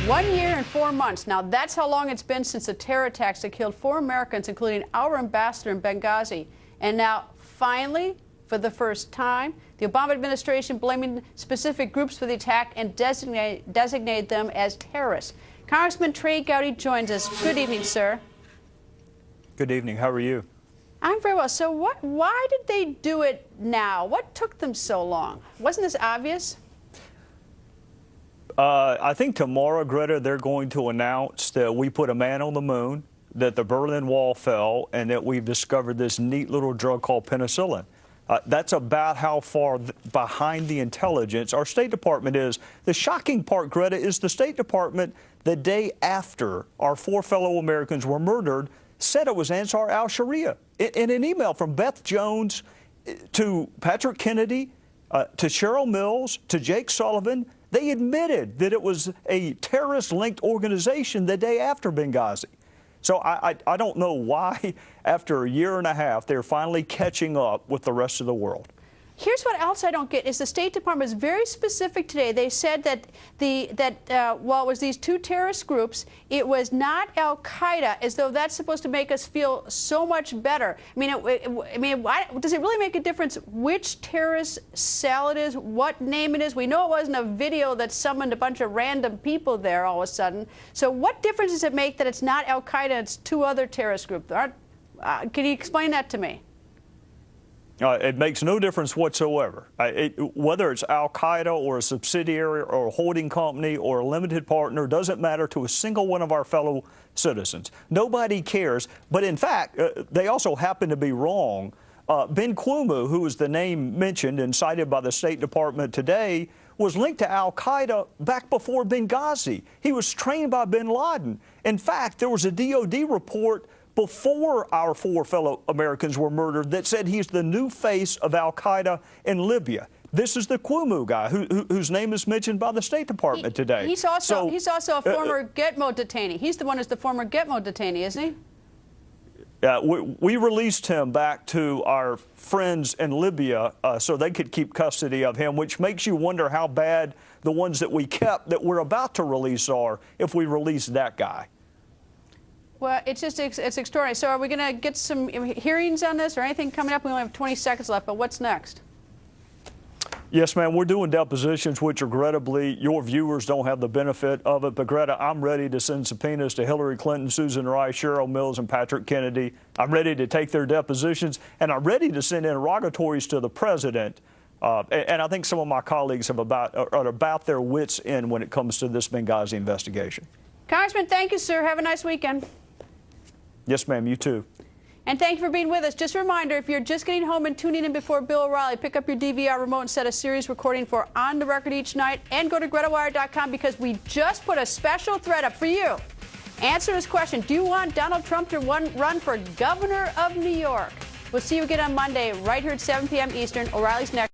1 year and 4 months. Now, that's how long it's been since the terror attacks that killed 4 Americans, including our ambassador in Benghazi. And now, finally, for the first time, the Obama administration blaming specific groups for the attack and designated them as terrorists. Congressman Trey Gowdy joins us. Good evening, sir. Good evening. How are you? I'm very well. So why did they do it now? What took them so long? Wasn't this obvious? I think tomorrow, Greta, they're going to announce that we put a man on the moon, that the Berlin Wall fell, and that we've discovered this neat little drug called penicillin. That's about how far behind the intelligence our State Department is. The shocking part, Greta, is the State Department, the day after our 4 fellow Americans were murdered, said it was Ansar al-Sharia. In an email from Beth Jones to Patrick Kennedy, to Cheryl Mills, to Jake Sullivan, they admitted that it was a terrorist-linked organization the day after Benghazi. So I don't know why, after a year and a half, they're finally catching up with the rest of the world. Here's what else I don't get is the State Department is very specific today. They said that while it was these 2 terrorist groups, it was not al-Qaeda, as though that's supposed to make us feel so much better. I mean, why, does it really make a difference which terrorist cell it is, what name it is? We know it wasn't a video that summoned a bunch of random people there all of a sudden. So what difference does it make that it's not al-Qaeda, it's 2 other terrorist groups? Can you explain that to me? It makes no difference whatsoever. Whether it's al-Qaeda or a subsidiary or a holding company or a limited partner, doesn't matter to a single one of our fellow citizens. Nobody cares. But in fact, they also happen to be wrong. Ben Qumu, who was the name mentioned and cited by the State Department today, was linked to al-Qaeda back before Benghazi. He was trained by bin Laden. In fact, there was a DOD report before our 4 fellow Americans were murdered that said he's the new face of al-Qaeda in Libya. This is the Qumu guy whose name is mentioned by the State Department today. He's also a former Gitmo detainee. He's the one who's the former Gitmo detainee, isn't he? We released him back to our friends in Libya so they could keep custody of him, which makes you wonder how bad the ones that we kept that we're about to release are if we release that guy. Well, it's extraordinary. So are we going to get some hearings on this or anything coming up? We only have 20 seconds left, but what's next? Yes, ma'am. We're doing depositions, which regrettably your viewers don't have the benefit of it. But, Greta, I'm ready to send subpoenas to Hillary Clinton, Susan Rice, Cheryl Mills, and Patrick Kennedy. I'm ready to take their depositions, and I'm ready to send interrogatories to the president. And I think some of my colleagues are about their wits' end when it comes to this Benghazi investigation. Congressman, thank you, sir. Have a nice weekend. Yes, ma'am. You too. And thank you for being with us. Just a reminder, if you're just getting home and tuning in before Bill O'Reilly, pick up your DVR remote and set a series recording for On the Record each night, and go to GretaWire.com because we just put a special thread up for you. Answer this question. Do you want Donald Trump to run for governor of New York? We'll see you again on Monday right here at 7 p.m. Eastern. O'Reilly's next.